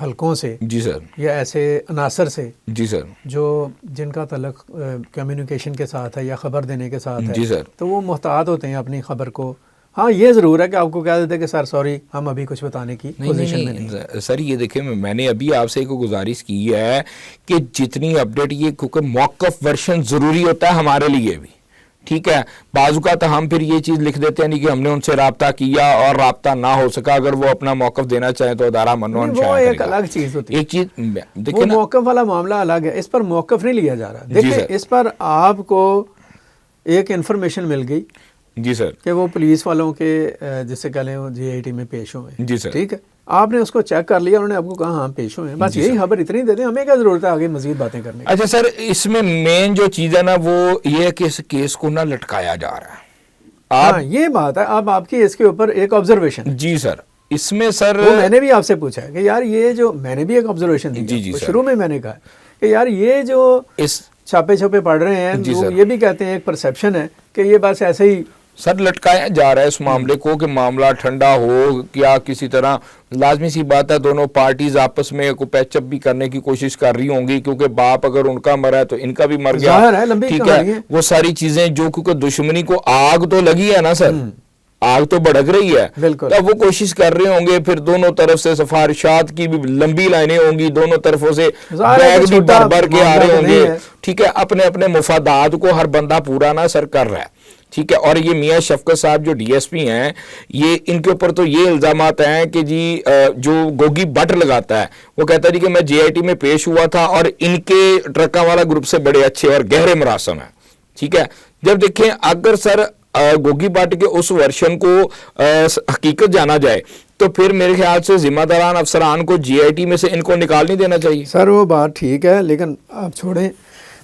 حلقوں سے جی سر، یا ایسے عناصر سے جی سر، جو جن کا تعلق کمیونیکیشن کے ساتھ ہے یا خبر دینے کے ساتھ ہے، جی سر، تو وہ محتاط ہوتے ہیں اپنی خبر کو. ہاں یہ ضرور ہے کہ آپ کو کہہ دیتے کہ سر سوری ہم ابھی کچھ بتانے کی پوزیشن میں نہیں. سر یہ دیکھیں میں نے ابھی آپ سے ایک گزارش کی ہے کہ جتنی اپڈیٹ یہ کیونکہ موقف ورشن ضروری ہوتا ہے ہمارے لیے بھی، ٹھیک ہے. بعض اوقات ہم پھر یہ چیز لکھ دیتے ہیں نہیں کہ ہم نے ان سے رابطہ کیا اور رابطہ نہ ہو سکا، اگر وہ اپنا موقف دینا چاہیں تو ادارہ منون وہ ایک الگ چیز ہوتی ہے. ایک چیز وہ دیکھیں نا، موقف والا معاملہ الگ ہے، اس پر موقف نہیں لیا جا رہا. جی دیکھیں سر. اس پر آپ کو ایک انفارمیشن مل گئی جی سر، کہ وہ پولیس والوں کے جسے کہہ لیں جی آئی ٹی میں پیش ہوئے ہیں. جی سر، ٹھیک ہے، آپ نے اس کو چیک کر لیا، انہوں نے آپ کو کہا ہاں پیش ہوئے ہیں، بس یہی خبر اتنی دے دیں، ہمیں کیا ضرورت ہے آگے مزید باتیں کرنے کی. اچھا سر، اس میں مین جو چیز ہے نا وہ یہ ہے کہ اس کیس کو نہ لٹکایا جا رہا ہے. ہاں یہ بات ہے. اب آپ کی اس کے اوپر ایک آبزرویشن. جی سر، اس میں سر وہ میں نے بھی آپ سے پوچھا ہے کہ یار یہ جو میں نے بھی ایک آبزرویشن دی. جی سر. شروع میں نے کہا کہ یار یہ جو اس چھاپے چھپے پڑھ رہے ہیں جی وہ سر. یہ بھی کہتے ہیں ایک پرسیپشن ہے کہ یہ بس ایسے ہی سر لٹکایا جا رہا ہے اس معاملے کو کہ معاملہ ٹھنڈا ہو کیا کسی طرح. لازمی سی بات ہے دونوں پارٹیز آپس میں کو پیچ اپ بھی کرنے کی کوشش کر رہی ہوں گی، کیونکہ باپ اگر ان کا مرا ہے تو ان کا بھی مر گیا. ظاہر ہے لمبی ٹھیک کہانی ہے، ہے. وہ ساری چیزیں جو کیونکہ دشمنی کو آگ تو لگی ہے نا سر، آگ تو بھڑک رہی ہے. بالکل. تب وہ کوشش کر رہے ہوں گے، پھر دونوں طرف سے سفارشات کی بھی لمبی لائنیں ہوں گی، دونوں طرفوں سے بیگ بھی بھر بھر کے آ رہے ہوں گے. ٹھیک ہے، اپنے اپنے مفادات کو ہر بندہ پورا نہ سر کر رہا ہے. ٹھیک ہے، اور یہ میاں شفقت صاحب جو ڈی ایس پی ہیں، یہ ان کے اوپر تو یہ الزامات ہیں کہ جی جو گوگی بٹ لگاتا ہے وہ کہتا ہے جی کہ میں جے آئی ٹی میں پیش ہوا تھا اور ان کے ٹرکا والا گروپ سے بڑے اچھے اور گہرے مراسم ہیں. ٹھیک ہے، جب دیکھیں اگر سر گوگی بٹ کے اس ورشن کو حقیقت جانا جائے تو پھر میرے خیال سے ذمہ داران افسران کو جی آئی ٹی میں سے ان کو نکال نہیں دینا چاہیے. سر وہ بات ٹھیک ہے، لیکن آپ چھوڑیں،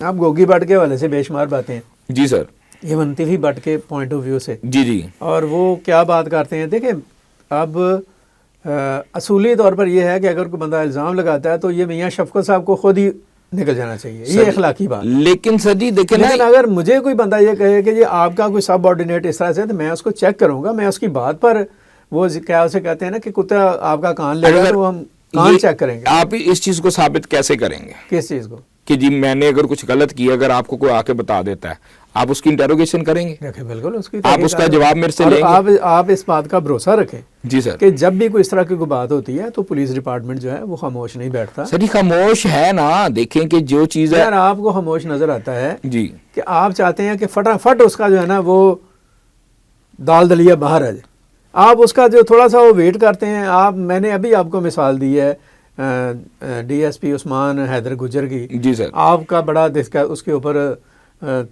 آپ گوگی بٹ کے حوالے سے بے شمار باتیں ہیں. جی سر. ایون تیفی بٹ کے پوائنٹ آف ویو سے. جی جی. اور وہ کیا بات کرتے ہیں، دیکھیں اب اصولی طور پر یہ ہے کہ اگر کوئی بندہ الزام لگاتا ہے تو یہ میاں شفقت صاحب کو خود ہی نکل جانا چاہیے، یہ اخلاقی بات. لیکن سر جی دیکھیں لیکن اگر مجھے کوئی بندہ یہ کہے کہ یہ آپ کا کوئی سب آرڈینیٹ اس طرح سے، تو میں اس کو چیک کروں گا. میں اس کی بات پر وہ کیا اسے کہتے ہیں نا کہ کتا آپ کا کان لے گا تو ہم کان چیک کریں گے. آپ اس چیز کو ثابت کیسے کریں گے؟ کس چیز کو؟ کہ جی میں نے اگر کچھ غلط کیا، اگر آپ کو کوئی آ کے بتا دیتا ہے آپ اس کی انٹروگیشن کریں گے؟ دیکھیں بالکل آپ اس کا جواب میرے سے لیں گے. آپ اس بات کا بھروسہ رکھیں جی سر کہ جب بھی کوئی اس طرح کی کوئی بات ہوتی ہے تو پولیس ڈپارٹمنٹ جو ہے وہ خاموش نہیں بیٹھتا. سر یہ خاموش ہے نا، دیکھیں کہ جو چیز ہے یار آپ کو خاموش نظر آتا ہے جی کہ آپ چاہتے ہیں کہ فٹافٹ اس کا جو ہے نا وہ دال دلیا باہر آ جائے. آپ اس کا جو تھوڑا سا وہ ویٹ کرتے ہیں. میں نے ابھی آپ کو مثال دی ہے ڈی ایس پی عثمان حیدر گجر کی. جی سر. آپ کا بڑا اس کے اوپر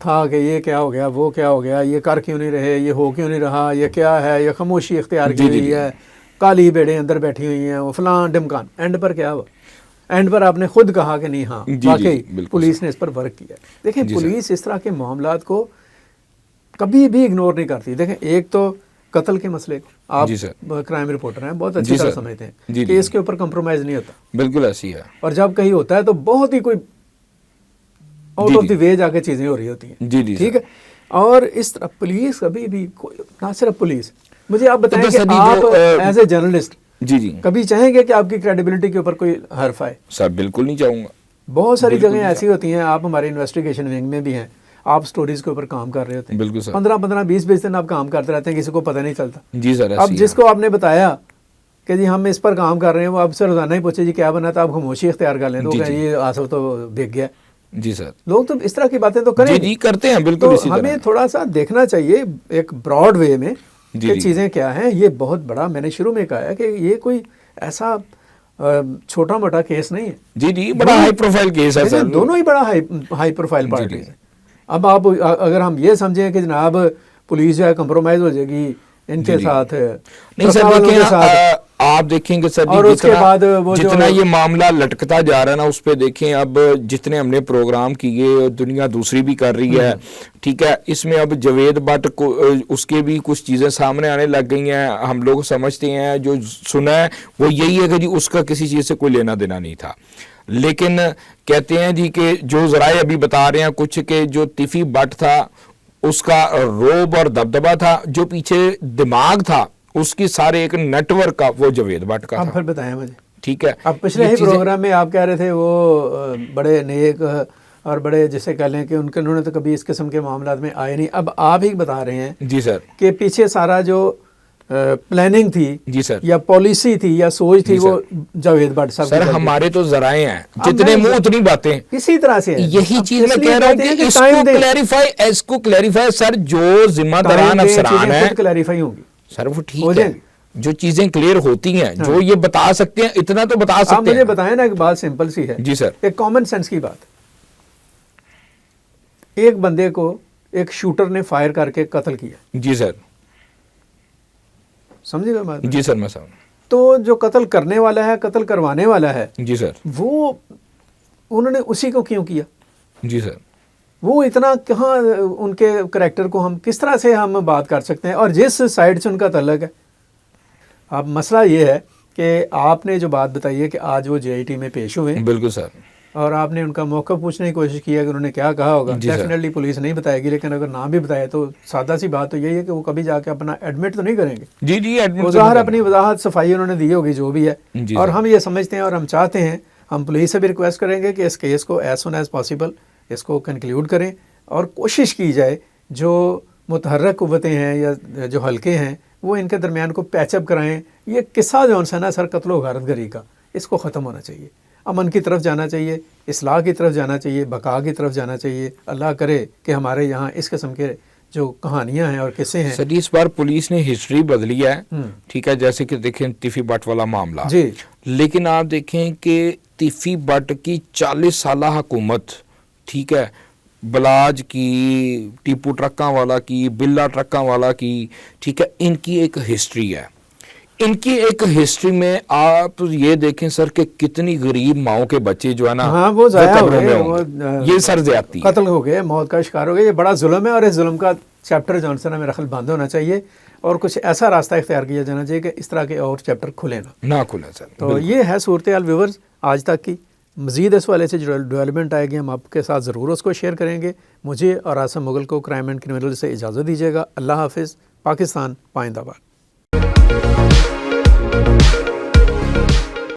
تھا کہ یہ کیا ہو گیا، وہ کیا ہو گیا، یہ کر کیوں نہیں رہے، یہ ہو کیوں نہیں رہا، یہ کیا ہے، یہ خاموشی اختیار کی ہوئی ہے، کالی بیڑے اندر بیٹھی ہوئی ہیں، وہ فلاں ڈمکان. اینڈ پر کیا ہوا؟ اینڈ پر آپ نے خود کہا کہ نہیں ہاں واقعی پولیس نے اس پر ورک کیا. دیکھیں پولیس اس طرح کے معاملات کو کبھی بھی اگنور نہیں کرتی. دیکھیں ایک تو قتل کے مسئلے کو آپ کرائم رپورٹر ہیں، بہت اچھی طرح سمجھتے ہیں کہ اس کے اوپر کمپرومائز نہیں ہوتا. بالکل ایسی ہے. اور جب کہیں ہوتا ہے تو بہت ہی کوئی آؤٹ آف دی وے جا کے چیزیں ہو رہی ہوتی ہیں. جی جی ٹھیک ہے. اور اس طرح پولیس کبھی بھی نہ صرف پولیس، مجھے آپ بتائیں کہ آپ ایز اے جرنلسٹ جی جی کبھی چاہیں گے کہ آپ کی کریڈیبلٹی کے اوپر کوئی حرف آئے؟ سر بالکل نہیں چاہوں گا. بہت ساری جگہیں ایسی ہوتی ہیں، آپ ہمارے انویسٹیگیشن ونگ میں بھی ہیں، آپ سٹوریز کے اوپر کام کر رہے ہوتے ہیں. بالکل سر. 15 20 دن آپ کام کرتے رہتے ہیں، کسی کو پتہ نہیں چلتا. جی سر. اب جس کو آپ نے بتایا کہ جی ہم اس پر کام کر رہے ہیں، وہ آپ سے روزانہ ہی پوچھے جی کیا بنا تھا، آپ خاموشی اختیار کر لیں تو یہ آصف تو بک گیا. جی سر. لوگ تو اس طرح کی باتیں تو کریں جی کرتے ہیں بالکل. تو ہمیں تھوڑا سا دیکھنا چاہیے ایک براڈ وے میں کہ چیزیں کیا ہیں. یہ بہت بڑا، میں نے شروع میں کہا ہے کہ یہ کوئی ایسا چھوٹا موٹا کیس نہیں ہے. جی جی بڑا ہائی پروفائل کیس ہے سر. دونوں ہی بڑا ہائی پروفائل پارٹیز ہیں. اب آپ اگر ہم یہ سمجھیں کہ جناب پولیس جو ہے کمپرومائز ہو جائے گی ان کے ساتھ، نہیں سر دیکھیں آپ دیکھیں گے سر اور اس کے بعد جتنا یہ معاملہ لٹکتا جا رہا ہے نا اس پہ دیکھیں اب جتنے ہم نے پروگرام کیے دنیا دوسری بھی کر رہی ہے. ٹھیک ہے، اس میں اب جوید بٹ کو اس کے بھی کچھ چیزیں سامنے آنے لگ گئی ہیں. ہم لوگ سمجھتے ہیں جو سنا ہے وہ یہی ہے کہ جی اس کا کسی چیز سے کوئی لینا دینا نہیں تھا. لیکن کہتے ہیں جی کہ جو ذرائع ابھی بتا رہے ہیں کچھ کہ جو تیفی بٹ تھا اس کا روب اور دبدبہ تھا، جو پیچھے دماغ تھا اس کی سارے ایک نیٹ ورک کا وہ جوید بٹ کا تھا. پھر بتائیں مجھے. ٹھیک ہے. اب پچھلے ہی پروگرام میں آپ کہہ رہے تھے وہ بڑے نیک اور بڑے جسے کہہ لیں کہ انہوں نے تو کبھی اس قسم کے معاملات میں آئے نہیں. اب آپ ہی بتا رہے ہیں جی سر کہ پیچھے سارا جو پلاننگ تھی جی سر یا پالیسی تھی یا سوچ تھی وہ جاوید بٹ صاحب سر ہمارے تو ذرائع ہیں جتنے منہ اتنی باتیں اسی طرح سے یہی چیز میں کہہ رہا ہوں کہ اس کو کلیریفائی سر جو ذمہ داران افسران ہیں کلیریفائی ہوں گی سر وہ ٹھیک ہے جو چیزیں کلیئر ہوتی ہیں جو یہ بتا سکتے ہیں اتنا تو بتا سکتے ہیں. آپ مجھے بتائیں نا ایک بات سمپل سی ہے جی سر ایک کامن سینس کی بات. ایک بندے کو ایک شوٹر نے فائر کر کے قتل کیا. جی سر سمجھے گا بات؟ جی سر میں سمجھ. تو جو قتل کرنے والا ہے قتل کروانے والا ہے جی سر وہ انہوں نے اسی کو کیوں کیا؟ جی سر وہ اتنا کہاں ان کے کریکٹر کو ہم کس طرح سے ہم بات کر سکتے ہیں اور جس سائڈ سے ان کا تعلق ہے. اب مسئلہ یہ ہے کہ آپ نے جو بات بتائی ہے کہ آج وہ جے آئی ٹی میں پیش ہوئے بالکل سر اور آپ نے ان کا موقع پوچھنے کی کوشش کی ہے کہ انہوں نے کیا کہا ہوگا. ڈیفینیٹلی پولیس نہیں بتائے گی لیکن اگر نہ بھی بتائے تو سادہ سی بات تو یہی ہے کہ وہ کبھی جا کے اپنا ایڈمٹ تو نہیں کریں گے. جی جی وہ ظاہر اپنی وضاحت صفائی انہوں نے دی ہوگی جو بھی ہے. اور ہم یہ سمجھتے ہیں اور ہم چاہتے ہیں ہم پولیس سے بھی ریکویسٹ کریں گے کہ اس کیس کو ایز سون ایز پاسبل اس کو کنکلیوڈ کریں اور کوشش کی جائے جو متحرک قوتیں ہیں یا جو حلقے ہیں وہ ان کے درمیان کو پیچ اپ کرائیں. یہ قصہ جو ہے نا سر قتل و غارت گری کا اس کو ختم ہونا چاہیے. امن کی طرف جانا چاہیے, اصلاح کی طرف جانا چاہیے, بقا کی طرف جانا چاہیے. اللہ کرے کہ ہمارے یہاں اس قسم کے جو کہانیاں ہیں اور قصے ہیں. سر اس بار پولیس نے ہسٹری بدلی ہے ٹھیک ہے جیسے کہ دیکھیں تیفی بٹ والا معاملہ جی لیکن آپ دیکھیں کہ تیفی بٹ کی 40 سالہ حکومت ٹھیک ہے بلاج کی ٹیپو ٹرکاں والا کی بلا ٹرکاں والا کی ٹھیک ہے ان کی ایک ہسٹری ہے. ان کی ایک ہسٹری میں آپ یہ دیکھیں سر کہ کتنی غریب ماؤں کے بچے جو ہے نا ہاں وہ ضائع ہو گئے, یہ سر زیادتی قتل ہو گئے, موت کا شکار ہو گئے. یہ بڑا ظلم ہے اور اس ظلم کا چیپٹر جو ہے نا میرا خیال بند ہونا چاہیے اور کچھ ایسا راستہ اختیار کیا جانا چاہیے کہ اس طرح کے اور چیپٹر کھلے نہ کھلے سر. تو یہ ہے صورتحال ویورز آج تک کی. مزید اس والے سے جو ڈیولپمنٹ آئے گی ہم آپ کے ساتھ ضرور اس کو شیئر کریں گے. مجھے اور عاصم مغل کو کرائم اینڈ کرمنل سے اجازت دیجیے گا. اللہ حافظ. پاکستان پائندہ باد.